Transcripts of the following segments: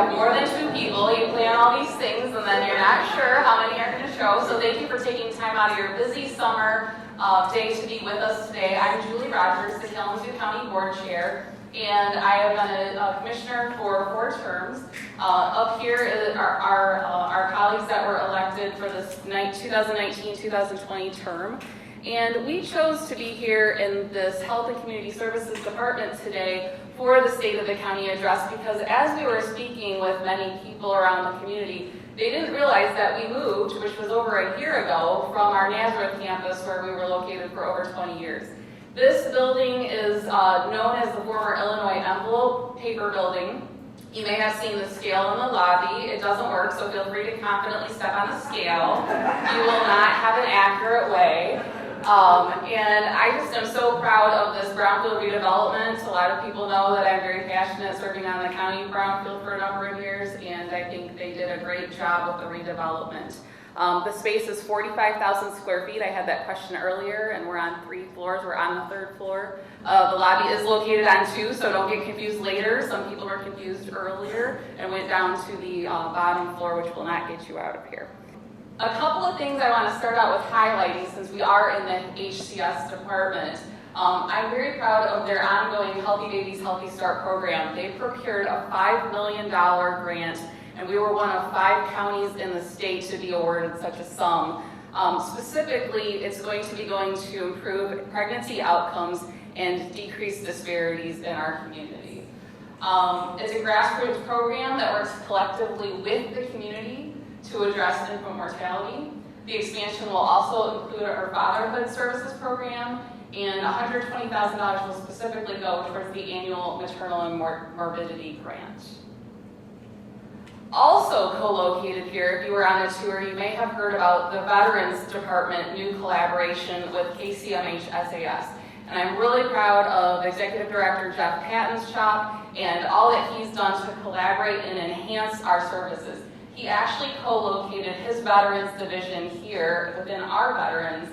have more than 2 people. You plan all these things and then you're not sure how many are going to show. So thank you for taking time out of your busy summer day to be with us today. I'm Julie Rogers, the Kalamazoo County Board Chair, and I have been a commissioner for 4 terms. Up here are our colleagues that were elected for this 2019-2020 term. And we chose to be here in this Health and Community Services Department today for the State of the County address because as we were speaking with many people around the community, they didn't realize that we moved, which was over a year ago, from our Nazareth campus where we were located for over 20 years. This building is known as the former Illinois Envelope Paper Building. You may have seen the scale in the lobby. It doesn't work, so feel free to confidently step on the scale. You will not have an accurate way. And I just am so proud of this brownfield redevelopment. A lot of people know that I'm very passionate serving on the county brownfield for a number of years, and I think they did a great job with the redevelopment. The space is 45,000 square feet. I had that question earlier, and we're on 3 floors. We're on the 3rd floor. The lobby is located on 2, so don't get confused later. Some people were confused earlier and went down to the bottom floor, which will not get you out of here. A couple of things I want to start out with highlighting since we are in the HCS department. I'm very proud of their ongoing Healthy Babies, Healthy Start program. They procured a $5 million grant, and we were one of 5 counties in the state to be awarded such a sum. Specifically, it's going to be going to improve pregnancy outcomes and decrease disparities in our community. It's a grassroots program that works collectively with the community to address infant mortality. The expansion will also include our fatherhood services program, and $120,000 will specifically go towards the annual maternal and morbidity grant. Also co-located here, if you were on a tour, you may have heard about the Veterans Department new collaboration with KCMH SAS. And I'm really proud of Executive Director Jeff Patton's shop and all that he's done to collaborate and enhance our services. He actually co-located his Veterans Division here within our veterans,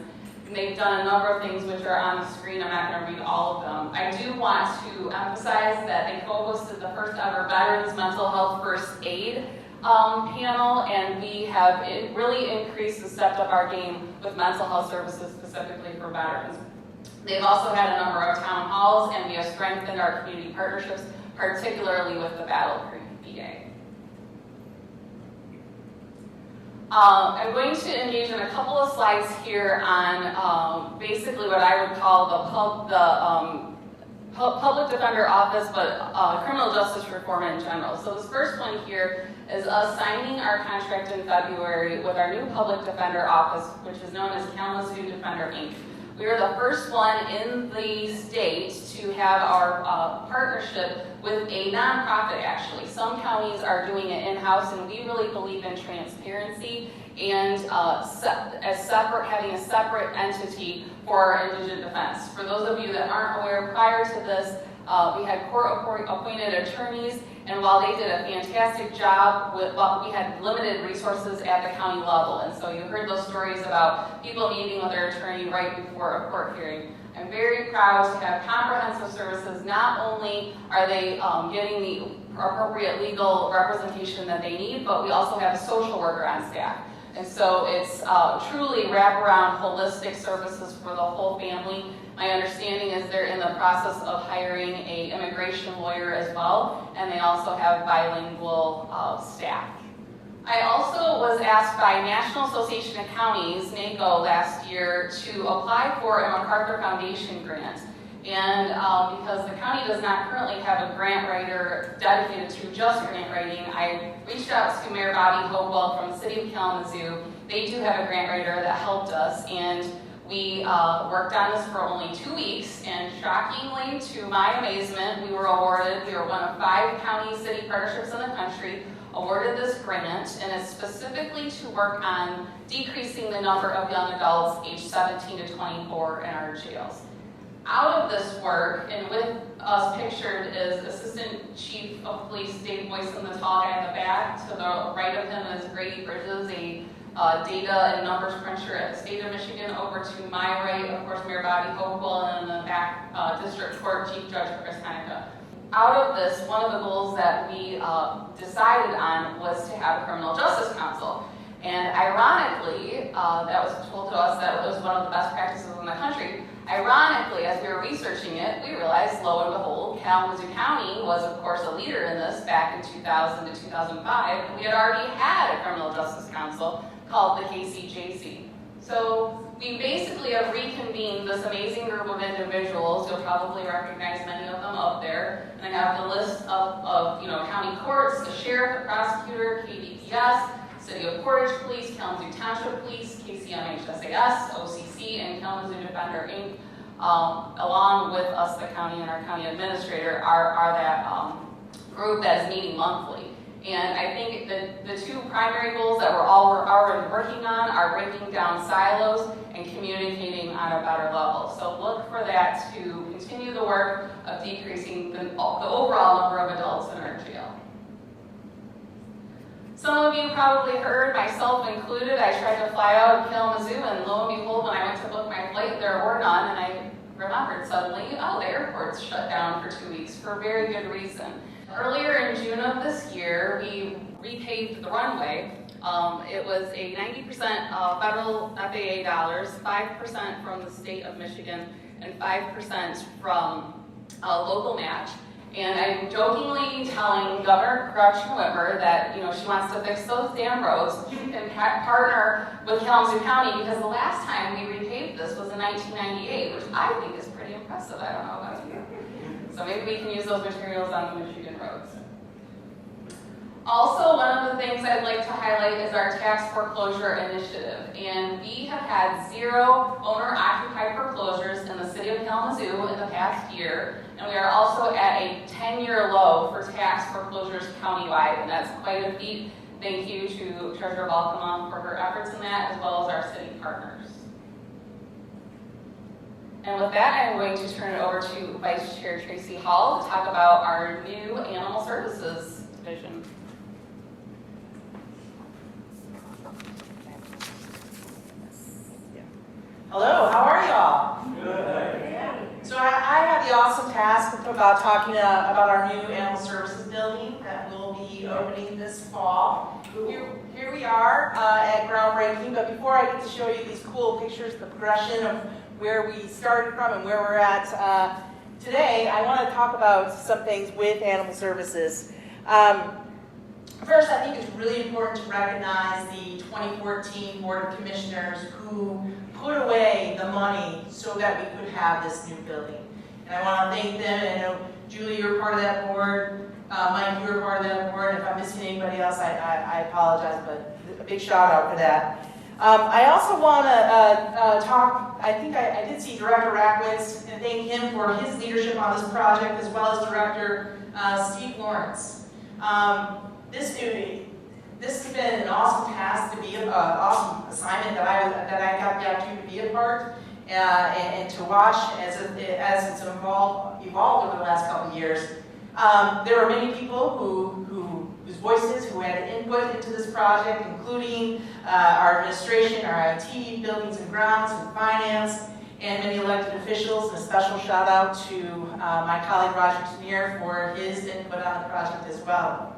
and they've done a number of things which are on the screen. I'm not going to read all of them. I do want to emphasize that they co-hosted the first ever Veterans Mental Health First Aid panel, and we have really increased and stepped up our game with mental health services specifically for veterans. They've also had a number of town halls, and we have strengthened our community partnerships, particularly with the Battle Creek VA. I'm going to engage in a couple of slides here on basically what I would call the Public Defender Office, but criminal justice reform in general. So this first one here is us signing our contract in February with our new Public Defender Office, which is known as Kalamazoo Defender, Inc. We are the first one in the state to have our partnership with a nonprofit, actually. Some counties are doing it in-house, and we really believe in transparency and having a separate entity for our indigent defense. For those of you that aren't aware, prior to this, we had court-appointed attorneys, and while they did a fantastic job, we had limited resources at the county level. And so you heard those stories about people meeting with their attorney right before a court hearing. I'm very proud to have comprehensive services. Not only are they getting the appropriate legal representation that they need, but we also have a social worker on staff. And so it's truly wraparound holistic services for the whole family. My understanding is they're in the process of hiring an immigration lawyer as well, and they also have bilingual staff. I also was asked by National Association of Counties, NACO, last year to apply for a MacArthur Foundation grant. And because the county does not currently have a grant writer dedicated to just grant writing, I reached out to Mayor Bobby Hopewell from the city of Kalamazoo. They do have a grant writer that helped us, and we worked on this for only 2 weeks, and shockingly, to my amazement, we were awarded. We were one of 5 county-city partnerships in the country awarded this grant, and it's specifically to work on decreasing the number of young adults aged 17 to 24 in our jails. Out of this work, and with us pictured is Assistant Chief of Police Dave Boyson, the tall guy in the back. To the right of him is Grady Bridges, a data and numbers cruncher at the state of Michigan. Over to my right, of course, Mayor Bobby Hopewell, and in the back, District Court Chief Judge Chris Hanukkah. out of this, one of the goals that we decided on was to have a criminal justice counsel. And ironically, that was told to us that it was one of the best practices in the country. Ironically, as we were researching it, we realized, lo and behold, Kalamazoo County was, of course, a leader in this back in 2000 to 2005. We had already had a criminal justice council called the KCJC. So we basically have reconvened this amazing group of individuals. You'll probably recognize many of them up there. And I have the list of county courts, the sheriff, the prosecutor, KDPS, City of Portage Police, Kalamazoo Township Police, KCMH SAS, OCC, and Kalamazoo Defender Inc., along with us, the county, and our county administrator, are that group that is meeting monthly. And I think the two primary goals that we're already working on are breaking down silos and communicating on a better level. So look for that to continue the work of decreasing the overall number of adults in our jail. Some of you probably heard, myself included, I tried to fly out of Kalamazoo, and lo and behold, when I went to book my flight, there were none, and I remembered suddenly, oh, the airport's shut down for 2 weeks for very good reason. Earlier in June of this year, we repaved the runway. It was a 90% federal FAA dollars, 5% from the state of Michigan, and 5% from a local match. And I'm jokingly telling Governor Gretchen Whitmer that she wants to fix those damn roads and partner with Kalamazoo County, because the last time we repaved this was in 1998, which I think is pretty impressive. I don't know about you. So maybe we can use those materials on the Michigan roads. Also, one of the things I'd like to highlight is our tax foreclosure initiative. And we have had 0 owner-occupied foreclosures in the city of Kalamazoo in the past year. And we are also at a 10-year low for tax foreclosures countywide, and that's quite a feat. Thank you to Treasurer Balkema for her efforts in that, as well as our city partners. And with that, I'm going to turn it over to Vice Chair Tracy Hall to talk about our new Animal Services Division. Hello, how are y'all? Good. So I had the awesome task about talking about our new Animal Services building that will be opening this fall. Here we are at groundbreaking, but before I get to show you these cool pictures, the progression of where we started from and where we're at today, I want to talk about some things with Animal Services. First, I think it's really important to recognize the 2014 Board of Commissioners who put away the money so that we could have this new building. And I want to thank them, and I know, Julie, you're part of that board, Mike, you're part of that board, and if I'm missing anybody else, I apologize, but a big shout out for that. I also want to talk, I think I did see Director Rackwitz, and thank him for his leadership on this project, as well as Director Steve Lawrence. This has been an awesome task to be an awesome assignment that I got the opportunity to be a part and to watch as it's evolved over the last couple of years. There are many people whose voices who had input into this project, including our administration, our IT, buildings and grounds, and finance, and many elected officials. And a special shout out to my colleague Roger Tenier for his input on the project as well.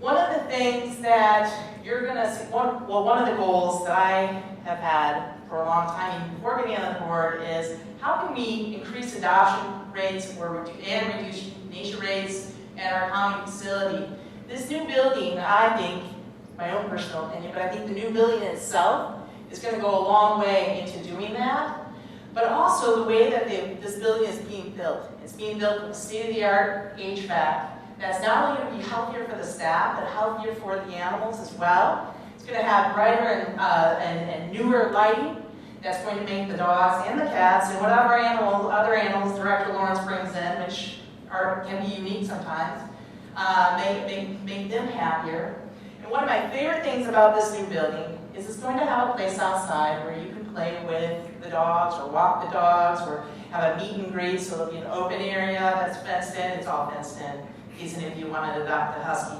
One of the things that you're going to see, one of the goals that I have had for a long time, even before getting on the board, is how can we increase adoption rates and reduce nature rates at our county facility. This new building, I think, my own personal opinion, but I think the new building itself is going to go a long way into doing that. But also the way that this building is being built. It's being built with state-of-the-art HVAC. That's not only going to be healthier for the staff, but healthier for the animals as well. It's going to have brighter and newer lighting that's going to make the dogs and the cats and whatever other animals Director Lawrence brings in, which can be unique sometimes, make them happier. And one of my favorite things about this new building is it's going to have a place outside where you can play with the dogs or walk the dogs or have a meet and greet, so there'll be an open area that's fenced in. It's all fenced in. Even if you want to adopt a husky.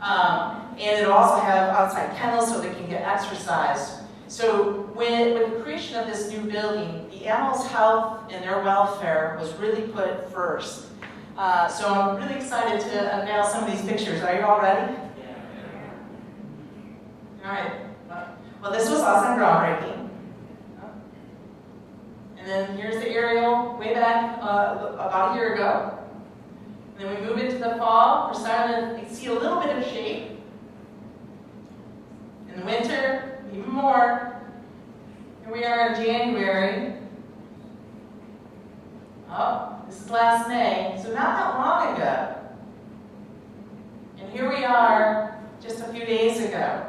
And it'll also have outside kennels so they can get exercise. So with the creation of this new building, the animals' health and their welfare was really put first. So I'm really excited to unveil some of these pictures. Are you all ready? All right. Well, this was awesome, groundbreaking. And then here's the aerial way back about a year ago. And then we move into the fall. We're starting to see a little bit of shape. In the winter, even more. Here we are in January. Oh, this is last May, so not that long ago. And here we are just a few days ago.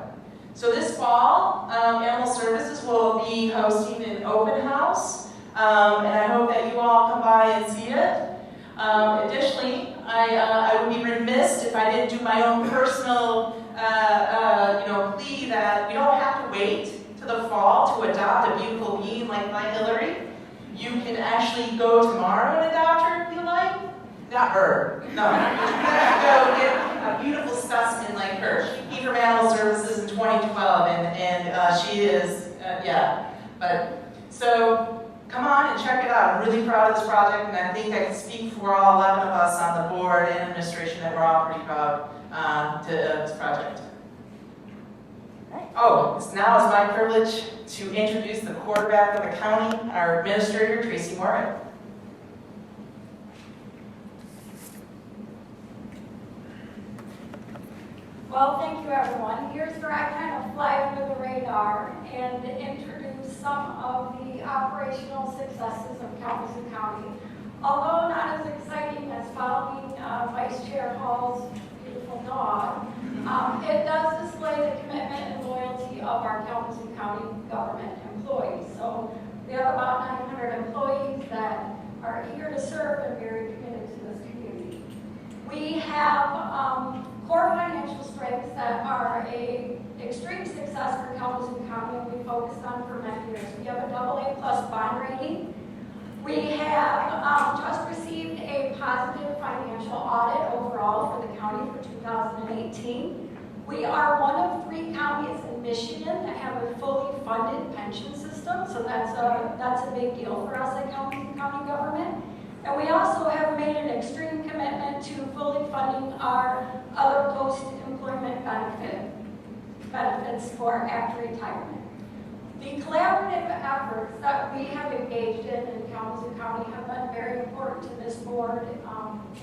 So this fall, Animal Services will be hosting an open house, and I hope that you all come by and see it. Additionally, I would be remiss if I didn't do my own personal plea that we don't have to wait to the fall to adopt a beautiful being like my Hillary. You can actually go tomorrow and adopt her if you like. Not her. No. Go get a beautiful specimen like her. She came from Animal Services in 2012, and she is, yeah. But so come on and check it out. I'm really proud of this project, and I think I can speak for all 11 of us on the board and administration that we're all pretty proud to this project. Oh, now it's my privilege to introduce the quarterback of the county, our administrator, Tracy Morgan. Well, thank you, everyone. Here's where I kind of fly under the radar and introduce some of the operational successes of Kalamazoo County. Although not as exciting as following Vice Chair Hall's beautiful dog, it does display the commitment and loyalty of our Kalamazoo County government employees. So we have about 900 employees that are eager to serve and very committed to this community. We have core financial strengths that are an extreme success for Kalamazoo County and we focused on for many years. We have a AA+ bond rating. We have just received a positive financial audit overall for the county for 2018. We are one of 3 counties in Michigan that have a fully funded pension system, so that's a big deal for us at Kalamazoo County government. And we also have made an extreme commitment to fully funding our other post-employment benefits for after retirement. The collaborative efforts that we have engaged in Kalamazoo County have been very important to this board,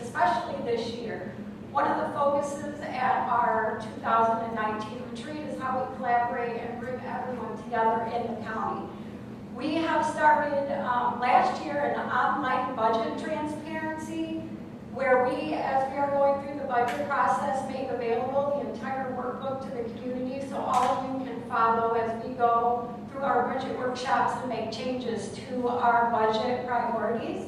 especially this year. One of the focuses at our 2019 retreat is how we collaborate and bring everyone together in the county. We have started last year an online budget transparency where we, as we are going through the budget process, make available the entire workbook to the community so all of you can follow as we go through our budget workshops and make changes to our budget priorities.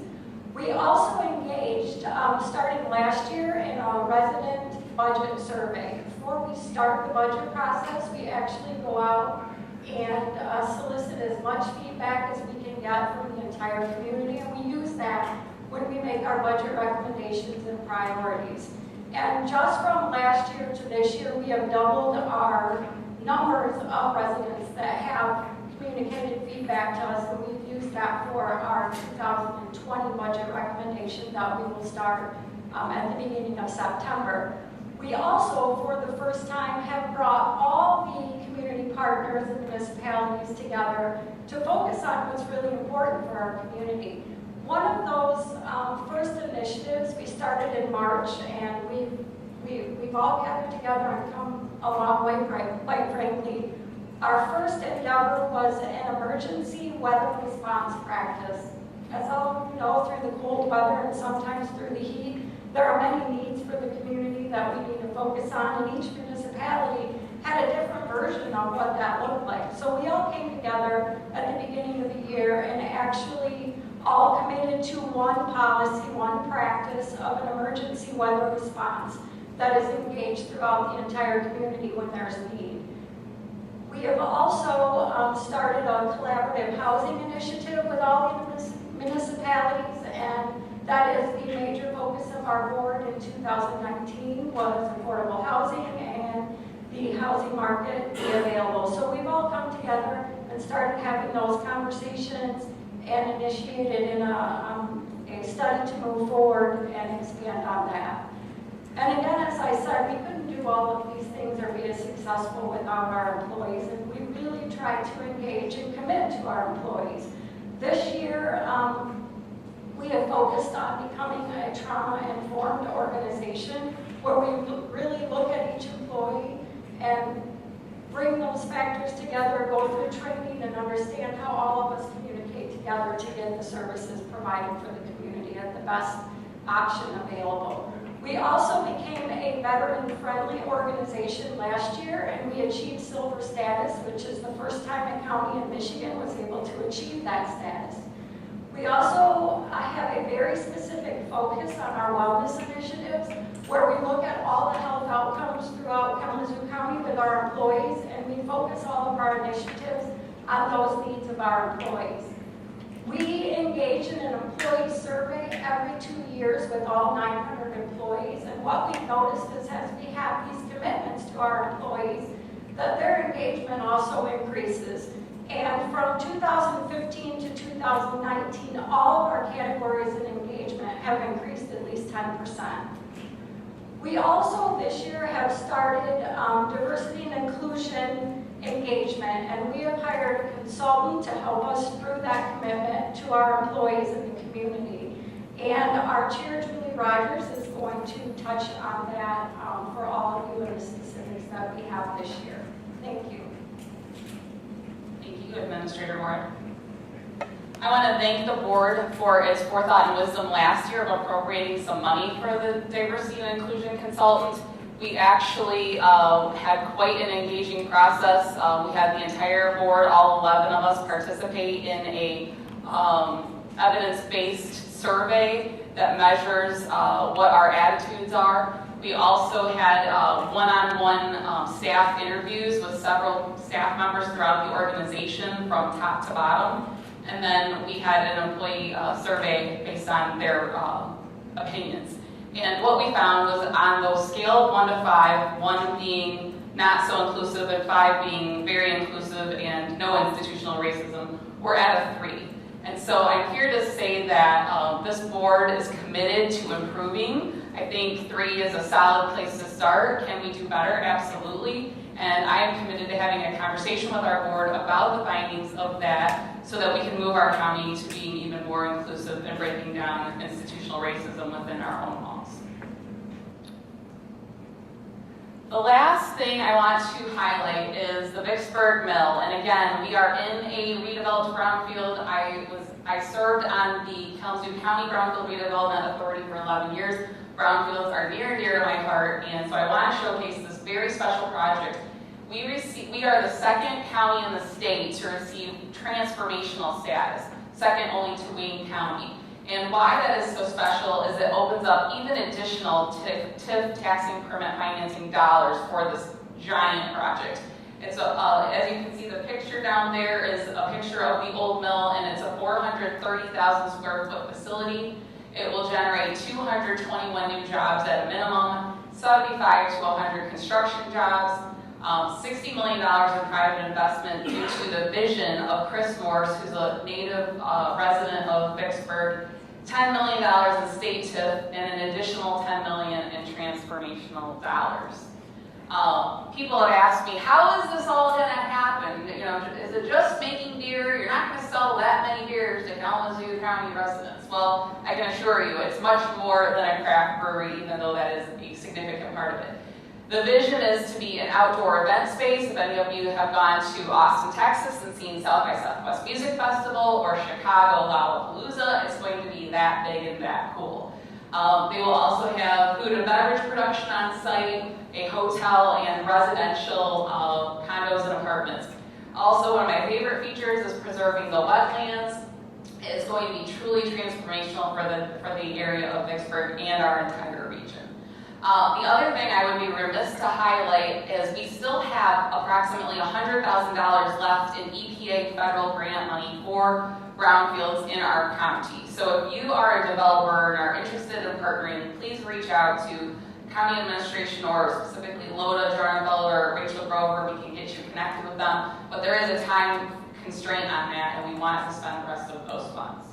We also engaged, starting last year, in a resident budget survey. Before we start the budget process, we actually go out and solicit as much feedback as we can get from the entire community, and we use that when we make our budget recommendations and priorities. And just from last year to this year, we have doubled our numbers of residents that have communicated feedback to us, and we've used that for our 2020 budget recommendation that we will start at the beginning of September. We also, for the first time, have brought all the community partners and municipalities together to focus on what's really important for our community. One of those first initiatives we started in March, and we've all gathered together and come a long way, quite frankly. Our first endeavor was an emergency weather response practice. As all of you know, through the cold weather and sometimes through the heat, there are many needs for the community that we need to focus on, and each municipality had a different version of what that looked like. So we all came together at the beginning of the year and actually all committed to one policy, one practice of an emergency weather response that is engaged throughout the entire community when there's a need. We have also started a collaborative housing initiative with all the municipalities, and that is the major focus of our board in 2019 was affordable housing and the housing market be available. So we've all come together and started having those conversations and initiated in a study to move forward and expand on that. And again, as I said, we couldn't do all of these things or be as successful without our employees, and we really tried to engage and commit to our employees. This year, we have focused on becoming a trauma-informed organization where we really look at each employee and bring those factors together, go through training, and understand how all of us communicate together to get the services provided for the community at the best option available. We also became a veteran-friendly organization last year, and we achieved silver status, which is the first time a county in Michigan was able to achieve that status. We also have a very specific focus on our wellness initiatives, where we look at all the health outcomes throughout Kalamazoo County with our employees, and we focus all of our initiatives on those needs of our employees. We engage in an employee survey every 2 years with all 900 employees, and what we've noticed is as we have these commitments to our employees, that their engagement also increases. And from 2015 to 2019, all of our categories in engagement have increased at least 10%. We also this year have started diversity and inclusion engagement, and we have hired a consultant to help us through that commitment to our employees in the community. And our chair, Julie Rogers, is going to touch on that for all of you in the specifics that we have this year. Thank you. Thank you, Administrator Moore. I want to thank the board for its forethought and wisdom last year of appropriating some money for the diversity and inclusion consultant. We actually had quite an engaging process. We had the entire board, all 11 of us, participate in a evidence-based survey that measures what our attitudes are. We also had one-on-one staff interviews with several staff members throughout the organization from top to bottom. And then we had an employee survey based on their opinions. And what we found was on those scale of 1 to 5, 1 being not so inclusive and 5 being very inclusive and no institutional racism, we're at a 3. And so I'm here to say that this board is committed to improving. I think 3 is a solid place to start. Can we do better? Absolutely. And I am committed to having a conversation with our board about the findings of that so that we can move our county to being even more inclusive and breaking down institutional racism within our own walls. The last thing I want to highlight is the Vicksburg Mill. And again, we are in a redeveloped brownfield. I served on the Kalamazoo County Brownfield Redevelopment Authority for 11 years. Brownfields are near and dear to my heart, and so I want to showcase this very special project. We are the second county in the state to receive transformational status, second only to Wayne County. And why that is so special is it opens up even additional TIF taxing permit financing dollars for this giant project. It's as you can see, the picture down there is a picture of the old mill, and it's a 430,000 square foot facility. It will generate 221 new jobs at a minimum, 75 to 100 construction jobs, $60 million in private investment due to the vision of Chris Morse, who's a native resident of Vicksburg, $10 million in state TIF, and an additional $10 million in transformational dollars. People have asked me, how is this all going to happen? You know, is it just making beer? You're not going to sell that many beers to Kalamazoo County residents. Well, I can assure you, it's much more than a craft brewery, even though that is a significant part of it. The vision is to be an outdoor event space. If any of you have gone to Austin, Texas and seen South by Southwest Music Festival or Chicago Lollapalooza, it's going to be that big and that cool. They will also have food and beverage production on site, a hotel, and residential condos and apartments. Also, one of my favorite features is preserving the wetlands. It's going to be truly transformational for the area of Vicksburg and our entire region. The other thing I would be remiss to highlight is we still have approximately $100,000 left in EPA federal grant money for brownfields in our county. So if you are a developer and are interested in partnering, please reach out to county administration or specifically Loda, Jordan Feller, or Rachel Grover. We can get you connected with them. But there is a time constraint on that, and we want to spend the rest of those funds.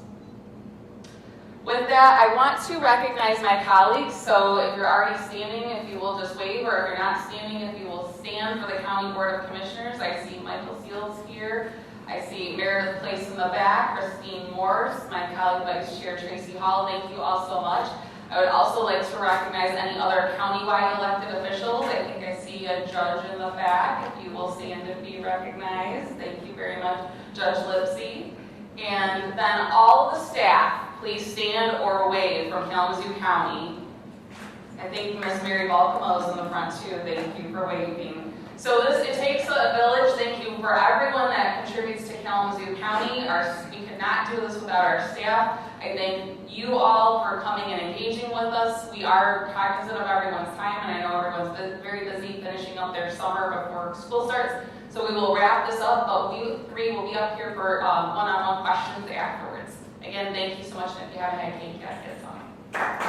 With that, I want to recognize my colleagues, so if you're already standing, if you will just wave, or if you're not standing, if you will stand for the County Board of Commissioners. I see Michael Seals here. I see Meredith Place in the back, Christine Morse, my colleague Vice Chair Tracy Hall. Thank you all so much. I would also like to recognize any other countywide elected officials. I think I see a judge in the back. If you will stand and be recognized. Thank you very much, Judge Lipsy. And then all of the staff, please stand or wave from Kalamazoo County. I think Miss Mary Balcamo is in the front too. Thank you for waving. So it takes a village. Thank you for everyone that contributes to Kalamazoo County. We could not do this without our staff. I thank you all for coming and engaging with us. We are cognizant of everyone's time, and I know everyone's very busy finishing up their summer before school starts. So we will wrap this up, but we three will be up here for one-on-one questions afterwards. Again, thank you so much, and if you haven't had cake yet, get some.